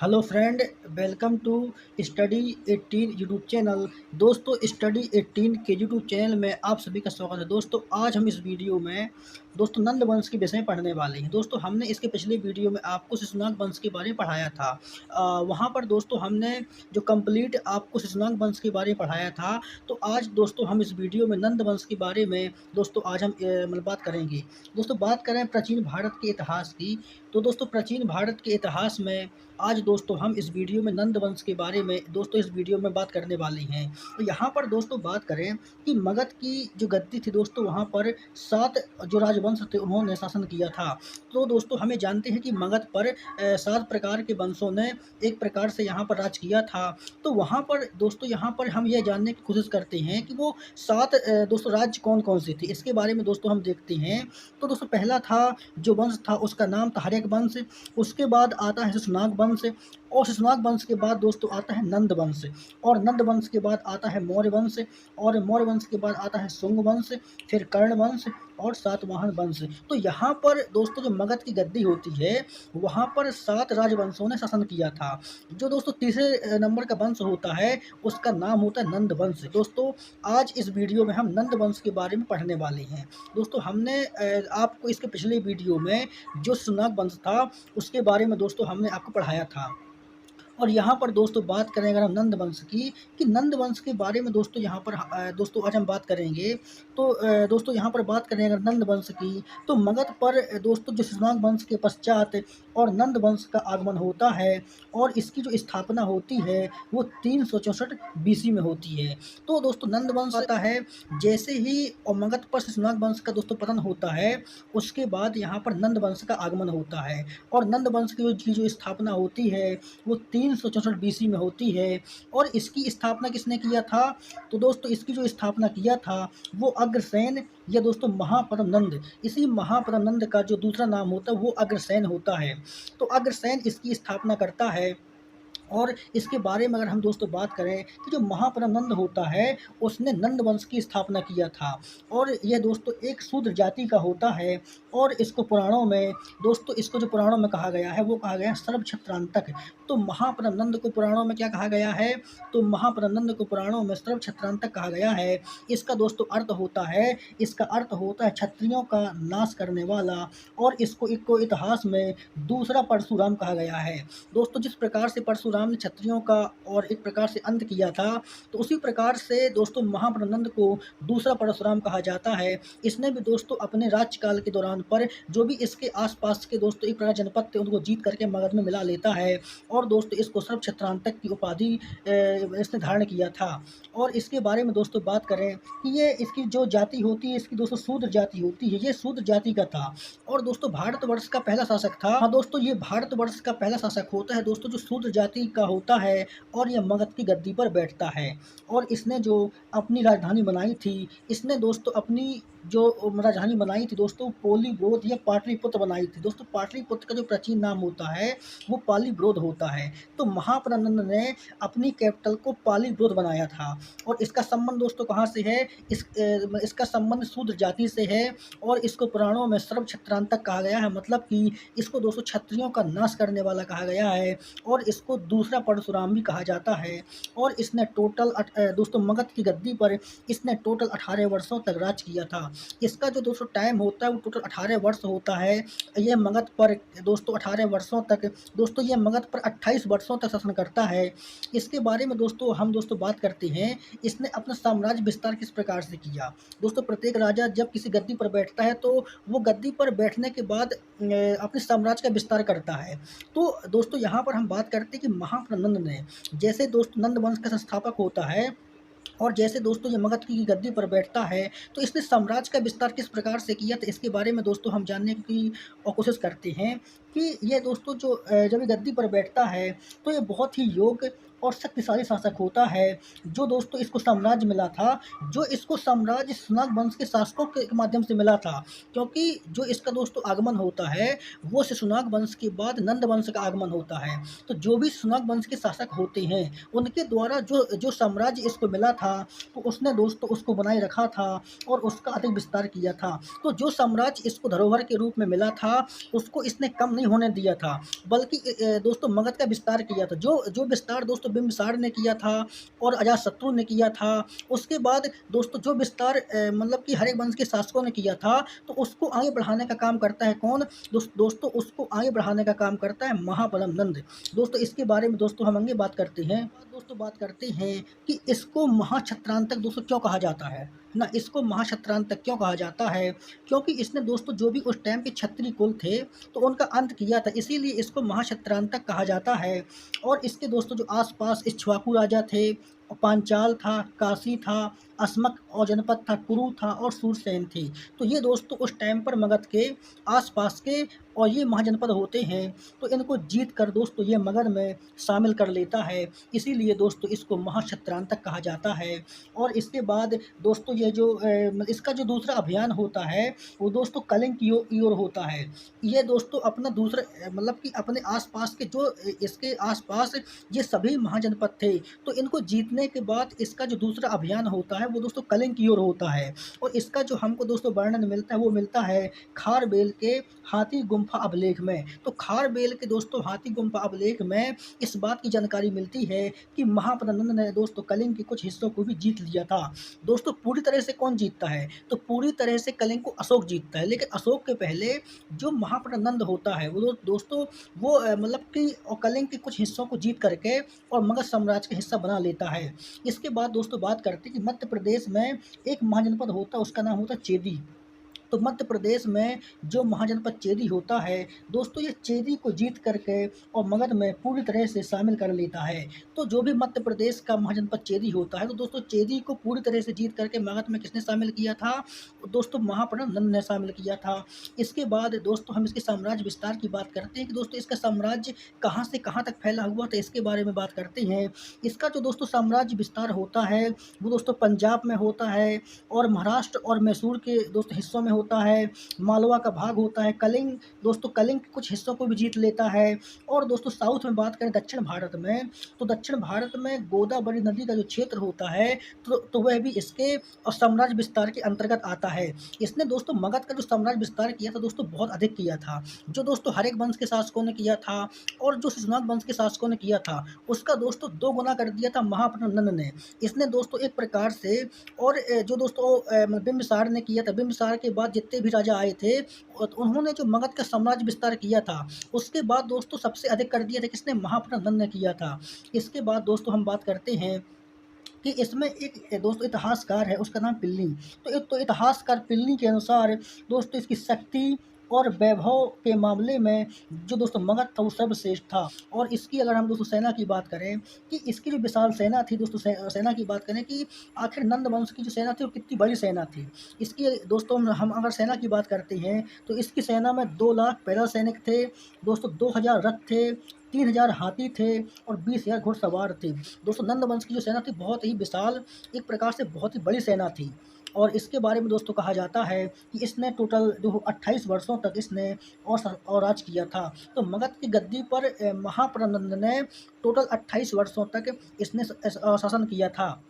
Hello friend, welcome to study 18 YouTube channel. दोस्तों, study 18 के YouTube channel में आप सभी का स्वागत है। दोस्तों, आज हम इस वीडियो में दोस्तों नंद वंश के विषय में पढ़ने वाले हैं। दोस्तों, हमने इसके पिछले वीडियो में आपको शिशुनाग वंश के बारे में पढ़ाया था। वहाँ पर दोस्तों हमने जो कंप्लीट आपको शिशुनाग वंश के बारे में पढ़ाया था। तो आज दोस्तों हम इस वीडियो में नंद वंश के बारे में दोस्तों आज हम मतलब बात करेंगे। दोस्तों, बात करें प्राचीन भारत के इतिहास की, तो दोस्तों प्राचीन भारत के इतिहास में आज दोस्तों हम इस वीडियो में नंद वंश के बारे में दोस्तों इस वीडियो में बात करने वाले हैं। तो यहाँ पर दोस्तों बात करें कि मगध की जो गद्दी थी दोस्तों, वहाँ पर 7 जो राजवंश थे उन्होंने शासन किया था। तो दोस्तों हमें जानते हैं कि मगध पर 7 प्रकार के वंशों ने एक प्रकार से यहाँ पर राज किया था। तो वहाँ पर दोस्तों यहाँ पर हम यह जानने की कोशिश करते हैं कि वो 7 दोस्तों राज्य कौन-कौन से थे। इसके बारे में दोस्तों हम देखते हैं। तो दोस्तों पहला था जो वंश था उसका नाम था हर्यक वंश। उसके बाद आता है शिशुनाग वंश, और शिशुनाग वंश के बाद दोस्तों आता है नंद वंश, और नंद वंश के बाद आता है मौर्य वंश, और मौर्य वंश के बाद आता है शुंग वंश, फिर कर्ण वंश और सातवाहन वंश। तो यहाँ पर दोस्तों जो मगध की गद्दी होती है वहाँ पर 7 राजवंशों ने शासन किया था। जो दोस्तों तीसरे नंबर का वंश होता है उसका नाम होता है नंद वंश। दोस्तों आज इस वीडियो में हम नंद वंश के बारे में पढ़ने वाले हैं। दोस्तों हमने आपको इसके पिछले वीडियो में जो शिशुनाग वंश था उसके बारे में दोस्तों हमने आपको पढ़ाया था। और यहाँ पर दोस्तों बात करें अगर हम नंद वंश की, कि नंद वंश के बारे में दोस्तों यहाँ पर दोस्तों आज हम बात करेंगे। तो दोस्तों यहाँ पर बात करें अगर नंद वंश की, तो मगध पर दोस्तों जो शिशुनाग वंश के पश्चात और नंद वंश का आगमन होता है, और इसकी जो स्थापना होती है वो 364 बीसी में होती है। तो दोस्तों नंद वंश आता है जैसे ही, और मगध पर शिशुनाग वंश का दोस्तों पतन होता है, उसके बाद यहाँ पर नंद वंश का आगमन होता है, और नंद वंश की जो स्थापना होती है वो 364 बीसी में होती है। और इसकी स्थापना किसने किया था? तो दोस्तों इसकी जो स्थापना किया था वो अग्रसेन या दोस्तों महापद्मनंद। इसी महापद्मनंद का जो दूसरा नाम होता है वो अग्रसेन होता है। तो अग्रसेन इसकी स्थापना करता है। और इसके बारे में अगर हम दोस्तों बात करें कि जो महापद्मनंद होता है उसने नंद वंश की स्थापना किया था, और यह दोस्तों एक शूद्र जाति का होता है। और इसको पुराणों में दोस्तों इसको जो पुराणों में कहा गया है वो कहा गया है सर्वक्षत्रांतक। तो महापद्मनंद को पुराणों में क्या कहा गया है? तो महापद्मनंद को पुराणों में सर्वक्षत्रांतक कहा गया है। इसका दोस्तों अर्थ होता है, इसका अर्थ होता है क्षत्रियों का नाश करने वाला, और इसको इतिहास में दूसरा परशुराम कहा गया है। दोस्तों जिस प्रकार से परशुराम ने क्षत्रियों का और एक प्रकार से अंत किया था, तो उसी प्रकार से दोस्तों महापद्मनंद को दूसरा परशुराम कहा जाता है। इसने भी दोस्तों अपने राज्यकाल के दौरान पर जो भी इसके आसपास के दोस्तों एक प्रकार जनपद थे उनको जीत करके मगध में मिला लेता है, और दोस्तों इसको सर्वक्षत्रांतक की उपाधि इसने धारण किया था। और इसके बारे में दोस्तों बात करें कि ये इसकी जो जाति होती है इसकी दोस्तों शूद्र जाति होती है, ये शूद्र जाति का था। और दोस्तों भारतवर्ष का पहला शासक था। हाँ दोस्तों, ये भारतवर्ष का पहला शासक होता है दोस्तों जो शूद्र जाति का होता है, और ये मगध की गद्दी पर बैठता है। और इसने जो अपनी राजधानी बनाई थी, इसने दोस्तों अपनी जो राजधानी बनाई थी दोस्तों पोलीब्रोध या पाटलिपुत्र बनाई थी। दोस्तों पाटलिपुत्र का जो प्राचीन नाम होता है वो पालीब्रोध होता है। तो महापद्मनंद ने अपनी कैपिटल को पालीब्रोध बनाया था। और इसका संबंध दोस्तों कहाँ से है? इसका संबंध शूद्र जाति से है, और इसको पुराणों में सर्वक्षत्रांतक कहा गया है, मतलब कि इसको दोस्तों क्षत्रियों का नाश करने वाला कहा गया है, और इसको दूसरा परशुराम भी कहा जाता है। और इसने टोटल दोस्तों मगध की गद्दी पर इसने टोटल 18 वर्षों तक राज किया था। इसका जो दोस्तों टाइम होता है वो टोटल 18 वर्ष होता है। ये मगध पर दोस्तों 18 वर्षों तक दोस्तों ये मगध पर 28 वर्षों तक शासन करता है। इसके बारे में दोस्तों हम दोस्तों बात करते हैं, इसने अपना साम्राज्य विस्तार किस प्रकार से किया। दोस्तों प्रत्येक राजा जब किसी गद्दी पर बैठता है तो वो गद्दी पर बैठने के बाद अपने साम्राज्य का विस्तार करता है। तो दोस्तों यहाँ पर हम बात करते हैं कि महापद्मनंद ने, जैसे दोस्तों नंद वंश का संस्थापक होता है और जैसे दोस्तों ये मगध की गद्दी पर बैठता है, तो इसने साम्राज्य का विस्तार किस प्रकार से किया, तो इसके बारे में दोस्तों हम जानने की कोशिश करते हैं कि ये दोस्तों जो जब ये गद्दी पर बैठता है तो ये बहुत ही योग्य और शक्तिशाली शासक होता है। जो दोस्तों इसको साम्राज्य मिला था, जो इसको साम्राज्य शिशुनाग वंश के शासकों के माध्यम से मिला था, क्योंकि जो इसका दोस्तों आगमन होता है वो शिशुनाग वंश के बाद नंद वंश का आगमन होता है। तो जो भी शिशुनाग वंश के शासक होते हैं उनके द्वारा जो जो साम्राज्य इसको मिला था, तो उसने दोस्तों उसको बनाए रखा था और उसका अधिक विस्तार किया था। तो जो साम्राज्य इसको धरोहर के रूप में मिला था उसको इसने कम नहीं नहीं होने दिया था, बल्कि दोस्तों मगध का विस्तार किया था। जो विस्तार दोस्तों बिंबिसार ने किया था और अजातशत्रु ने किया था, उसके बाद दोस्तों जो विस्तार मतलब कि हर एक वंश के शासकों ने किया था, तो उसको आगे बढ़ाने का काम करता है कौन? दोस्तों उसको आगे बढ़ाने का काम करता है महाबलम नंद। दोस्तों इसके बारे में दोस्तों हम आगे बात करते हैं। दोस्तों बात करते हैं कि इसको महाक्षत्रांतक दोस्तों क्यों कहा जाता है ना, इसको महाक्षत्रांतक क्यों कहा जाता है? क्योंकि इसने दोस्तों जो भी उस टाइम के क्षत्रिय कुल थे, तो उनका अंत किया था, इसीलिए इसको महाक्षत्रांतक कहा जाता है। और इसके दोस्तों जो आसपास इक्ष्वाकु राजा थे, पांचाल था, काशी था, अस्मक और जनपद था, कुरु था और सूरसेन थी। तो ये दोस्तों उस टाइम पर मगध के आसपास के और ये महाजनपद होते हैं, तो इनको जीत कर दोस्तों ये मगध में शामिल कर लेता है, इसीलिए दोस्तों इसको महाक्षत्रांतक कहा जाता है। और इसके बाद दोस्तों ये जो इसका जो दूसरा अभियान होता है, वो दोस्तों कलिंग की ओर होता है। ये दोस्तों अपना दूसरा मतलब कि अपने आसपास के जो इसके आसपास ये सभी महाजनपद थे, तो इनको जीतने के बाद इसका जो दूसरा अभियान होता है, वो दोस्तों कलिंग की ओर होता है। और इसका जो हमको दोस्तों वर्णन मिलता है, वो मिलता है खारबेल के हाथी गुम्फा अभिलेख में। तो खारबेल के दोस्तों हाथी गुम्फा अभिलेख में इस बात की जानकारी मिलती है कि महाप्रनंद ने दोस्तों कलिंग के कुछ हिस्सों को भी जीत लिया था। दोस्तों पूरी तरह से कौन जीतता है? तो पूरी तरह से कलिंग को अशोक जीतता है, लेकिन अशोक के पहले जो महाप्रनंद होता है, वो दोस्तों वो मतलब कि कलिंग के कुछ हिस्सों को जीत करके और मगध साम्राज्य का हिस्सा बना लेता है। इसके बाद दोस्तों बात करते हैं कि मध्य प्रदेश में एक महाजनपद होता है, उसका नाम होता है चेदी। तो मध्य प्रदेश में जो महाजनपद चेदी होता है, दोस्तों ये चेदी को जीत करके और मगध में पूरी तरह से शामिल कर लेता है। तो जो भी मध्य प्रदेश का महाजनपद चेदी होता है, तो दोस्तों चेदी को पूरी तरह से जीत करके मगध में किसने शामिल किया था? दोस्तों महाप्रनंद ने शामिल किया था। इसके बाद दोस्तों हम इसके साम्राज्य विस्तार की बात करते हैं कि दोस्तों इसका साम्राज्य कहाँ से कहाँ तक फैला हुआ था, इसके बारे में बात करते हैं। इसका जो दोस्तों साम्राज्य विस्तार होता है, वो दोस्तों पंजाब में होता है और महाराष्ट्र और मैसूर के दोस्तों हिस्सों में होता है, मालवा का भाग होता है, कलिंग दोस्तों कलिंग के कुछ हिस्सों को भी जीत लेता है। और दोस्तों साउथ में बात करें दक्षिण भारत में, तो दक्षिण भारत में गोदावरी नदी का जो क्षेत्र होता है, तो वह भी इसके साम्राज्य विस्तार के अंतर्गत आता है। इसने दोस्तों मगध का जो साम्राज्य विस्तार किया था दोस्तों बहुत अधिक किया था। जो दोस्तों हर एक वंश के शासकों ने किया था और जो शिशुनाग वंश के शासकों ने किया था, उसका दोस्तों 2 गुना कर दिया था महाप्रनंद ने। इसने दोस्तों एक प्रकार से और जो दोस्तों बिंबिसार ने किया था, बिंबिसार के बाद जितने भी राजा आए थे, उन्होंने जो मगध का साम्राज्य विस्तार किया था, उसके बाद दोस्तों सबसे अधिक कर दिया था किसने? महाप्रनंद ने किया था। इसके बाद दोस्तों हम बात करते हैं कि इसमें एक दोस्तों इतिहासकार है, उसका नाम पिल्ली। तो इतिहासकार पिल्ली के अनुसार दोस्तों इसकी शक्ति और वैभव के मामले में जो दोस्तों मगध था वो सर्वश्रेष्ठ था। और इसकी अगर हम दोस्तों सेना की बात करें कि इसकी जो विशाल सेना थी दोस्तों, सेना की बात करें कि आखिर नंद वंश की जो सेना थी वो कितनी बड़ी सेना थी। इसकी दोस्तों हम अगर सेना की बात करते हैं, तो इसकी सेना में 2 लाख पैदल सैनिक थे दोस्तों, 2000 रथ थे, 3000 हाथी थे और 20,000 घुड़सवार थे। दोस्तों नंद वंश की जो सेना थी बहुत ही विशाल, एक प्रकार से बहुत ही बड़ी सेना थी। और इसके बारे में दोस्तों कहा जाता है कि इसने टोटल जो 28 वर्षों तक इसने और राज किया था। तो मगध की गद्दी पर महाप्रनंद ने टोटल 28 वर्षों तक इसने शासन किया था।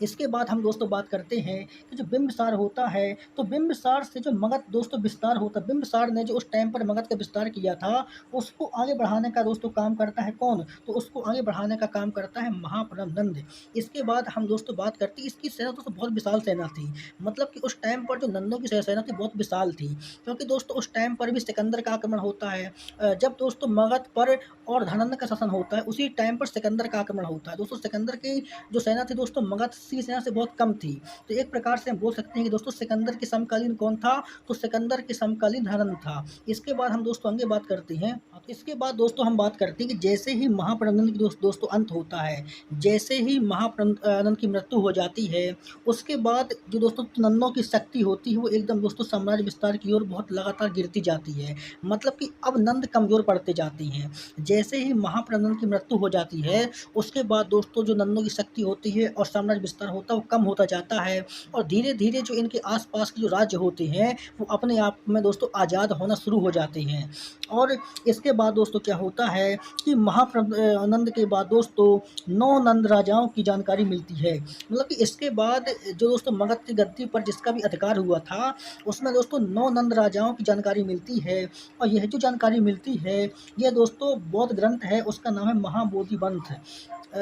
इसके बाद हम दोस्तों बात करते हैं कि जो बिंबिसार होता है, तो बिंबिसार से जो मगध दोस्तों विस्तार होता है, बिंबिसार ने जो उस टाइम पर मगध का विस्तार किया था, उसको आगे बढ़ाने का दोस्तों काम करता है कौन? तो उसको आगे बढ़ाने का काम करता है महाप्रनंद। इसके बाद हम दोस्तों बात करते हैं, इसकी सेना दोस्तों बहुत विशाल सेना थी, मतलब कि उस टाइम पर जो नंदों की सेना थी बहुत विशाल थी, क्योंकि दोस्तों उस टाइम पर भी सिकंदर का आक्रमण होता है। जब दोस्तों मगध पर और धनानंद का शासन होता है, उसी टाइम पर सिकंदर का आक्रमण होता है। दोस्तों सिकंदर की जो सेना थी दोस्तों मगध की सेना से बहुत कम थी। तो एक प्रकार से हम बोल सकते हैं कि दोस्तों सिकंदर के समकालीन कौन था? तो सिकंदर के समकालीन धनानंद था। इसके बाद हम दोस्तों आगे बात करते हैं। इसके बाद दोस्तों हम बात करते हैं कि जैसे ही महाप्रनंद की दोस्तों अंत होता है, जैसे ही महाप्रनंद की मृत्यु हो जाती है, उसके बाद जो दोस्तों नंदों की शक्ति होती है वो एकदम दोस्तों साम्राज्य विस्तार की ओर बहुत लगातार गिरती जाती है। मतलब कि अब नंद कमजोर पड़ते जाती हैं। जैसे ही महाप्रनंद की मृत्यु हो जाती है, उसके बाद दोस्तों जो नंदों की शक्ति होती है और साम्राज्य स्तर होता है वो कम होता जाता है और धीरे-धीरे जो इनके आस-पास के जो राज्य होते हैं, वो अपने आप में दोस्तों आज़ाद होना शुरू हो जाते हैं। और इसके बाद दोस्तों क्या होता है कि नंद के बाद दोस्तों 9 नंद राजाओं की जानकारी मिलती है। मतलब कि इसके बाद जो दोस्तों मगध की गद्दी पर जिसका भी अधिकार हुआ था, उसमें दोस्तों 9 नंद राजाओं की जानकारी मिलती है और यह जो जानकारी मिलती है, ये दोस्तों बौद्ध ग्रंथ है, उसका नाम है महाबोधि वंश।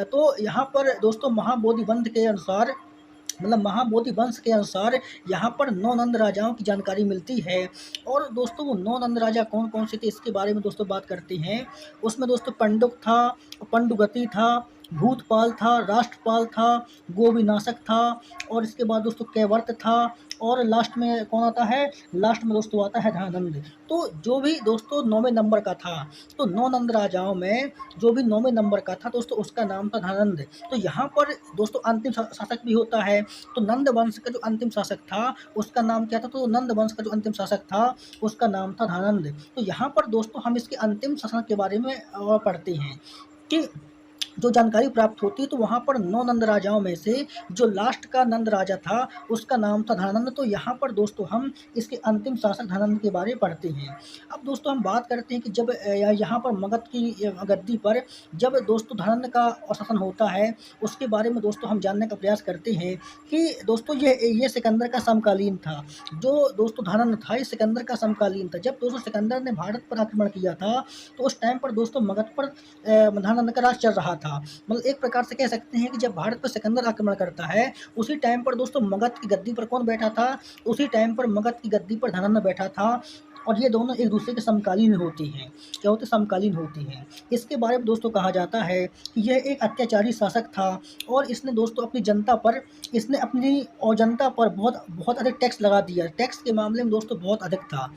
तो यहाँ पर दोस्तों महाबोधि वंश के अनुसार मतलब महाबोधि वंश के अनुसार यहाँ पर 9 नंद राजाओं की जानकारी मिलती है और दोस्तों वो 9 नंद राजा कौन-कौन से थे इसके बारे में दोस्तों बात करते हैं। उसमें दोस्तों पंडुक था, पंडुगति था, भूतपाल था, राष्ट्रपाल था, गोविनाशक था और इसके बाद दोस्तों कैवर्त था और लास्ट में कौन आता है? लास्ट में दोस्तों आता है धनानंद। तो जो भी दोस्तों 9वें नंबर का था, तो 9 नंद राजाओं में जो भी 9वें नंबर का था दोस्तों उसका नाम था धनानंद। तो यहाँ पर दोस्तों अंतिम शासक भी होता है, तो नंद वंश का जो अंतिम शासक था उसका नाम क्या था? तो नंद वंश का जो अंतिम शासक था उसका नाम था धनानंद। तो यहाँ पर दोस्तों हम इसके अंतिम शासक के बारे में पढ़ते हैं कि जो जानकारी प्राप्त होती है तो वहाँ पर 9 नंद राजाओं में से जो लास्ट का नंद राजा था उसका नाम था धनानंद। तो यहाँ पर दोस्तों हम इसके अंतिम शासक धनानंद के बारे में पढ़ते हैं। अब दोस्तों हम बात करते हैं कि जब यहाँ पर मगध की गद्दी पर जब दोस्तों धनानंद का शासन होता है उसके बारे में दोस्तों हम जानने का प्रयास करते हैं कि दोस्तों ये सिकंदर का समकालीन था। जो दोस्तों धनानंद था ये सिकंदर का समकालीन था। जब दोस्तों सिकंदर ने भारत पर आक्रमण किया था तो उस टाइम पर दोस्तों मगध पर धनानंद का राज चल रहा था। मतलब एक प्रकार से कह सकते हैं कि जब भारत पर सिकंदर आक्रमण करता है उसी टाइम पर दोस्तों मगध की गद्दी पर कौन बैठा था? उसी टाइम पर मगध की गद्दी पर धनानंद बैठा था और ये दोनों एक दूसरे के समकालीन होते हैं। क्या होते? समकालीन होते हैं। इसके बारे में दोस्तों कहा जाता है कि यह एक अत्याचारी शासक था और इसने दोस्तों अपनी जनता पर बहुत अधिक टैक्स लगा दिया। टैक्स के मामले में दोस्तों बहुत अधिक था।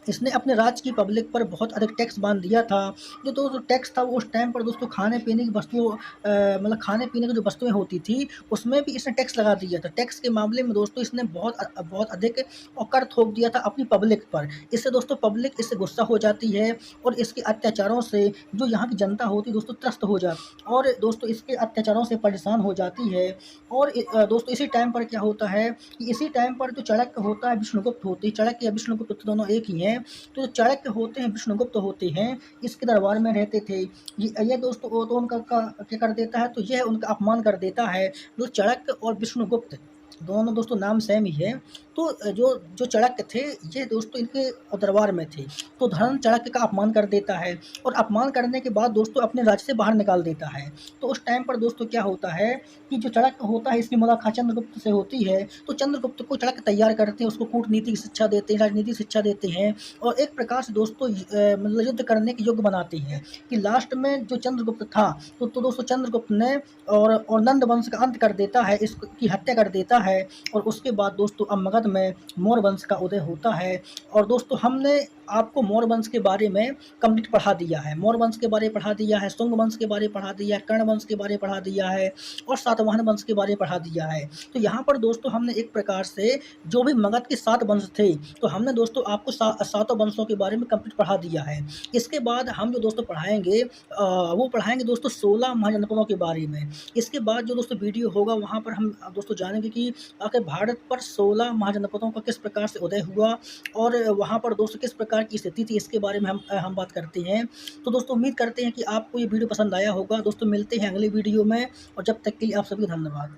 इसने अपने राज्य की पब्लिक पर बहुत अधिक टैक्स बांध दिया था। जो दोस्तों टैक्स था वो उस टाइम पर दोस्तों खाने पीने की वस्तुओं मतलब खाने पीने की जो वस्तुएं होती थी उसमें भी इसने टैक्स लगा दिया था। टैक्स के मामले में दोस्तों इसने बहुत अधिक और कर थोप दिया था अपनी पब्लिक पर। इससे दोस्तों पब्लिक इससे गुस्सा हो जाती है और इसके अत्याचारों से जो यहाँ की जनता होती है दोस्तों त्रस्त हो जाती और दोस्तों इसके अत्याचारों से परेशान हो जाती है। और दोस्तों इसी टाइम पर क्या होता है कि इसी टाइम पर जो चाणक्य होता है, विष्णुगुप्त होती है, चाणक्य या विष्णुगुप्त दोनों एक ही हैं। तो जो चाणक्य होते हैं, विष्णुगुप्त होते हैं, इसके दरबार में रहते थे। ये दोस्तों वो तो उनका क्या कर देता है? तो यह उनका अपमान कर देता है। जो चाणक्य और विष्णुगुप्त दोनों दोस्तों नाम सेम ही है। तो जो जो चाणक्य थे ये दोस्तों इनके दरबार में थे। तो धनानंद चाणक्य का अपमान कर देता है और अपमान करने के बाद दोस्तों अपने राज्य से बाहर निकाल देता है। तो उस टाइम पर दोस्तों क्या होता है कि जो चाणक्य होता है इसकी मुलाकात चंद्रगुप्त से होती है। तो चंद्रगुप्त को चाणक्य तैयार करते हैं, उसको कूटनीति की शिक्षा देते हैं, राजनीति शिक्षा देते हैं और एक प्रकार से दोस्तों मतलब युद्ध करने के योग्य बनाते हैं कि लास्ट में जो चंद्रगुप्त था तो दोस्तों चंद्रगुप्त ने और नंद वंश का अंत कर देता है, इसकी हत्या कर देता है और उसके बाद दोस्तों अब मगध में मौर्य वंश का उदय होता है। और दोस्तों हमने आपको मौर्य वंश के बारे में कंप्लीट पढ़ा दिया है। मौर्य वंश के बारे में पढ़ा दिया है, शुंग वंश के बारे में पढ़ा दिया है, कर्ण वंश के बारे में पढ़ा दिया है और सातवाहन वंश के बारे में पढ़ा दिया है। तो यहाँ पर दोस्तों हमने एक प्रकार से जो भी मगध के 7 वंश थे तो हमने दोस्तों आपको सातों वंशों के बारे में कंप्लीट पढ़ा दिया है। इसके बाद हम जो दोस्तों पढ़ाएंगे वो पढ़ाएंगे दोस्तों 16 महाजनपदों के बारे में। इसके बाद जो दोस्तों वीडियो होगा वहाँ पर हम दोस्तों जानेंगे कि आखिर भारत पर 16 महाजनपदों का किस प्रकार से उदय हुआ और वहाँ पर दोस्तों किस प्रकार की स्थिति थी, इसके बारे में हम बात करते हैं। तो दोस्तों उम्मीद करते हैं कि आपको ये वीडियो पसंद आया होगा। दोस्तों मिलते हैं अगले वीडियो में और जब तक के लिए आप सभी को धन्यवाद।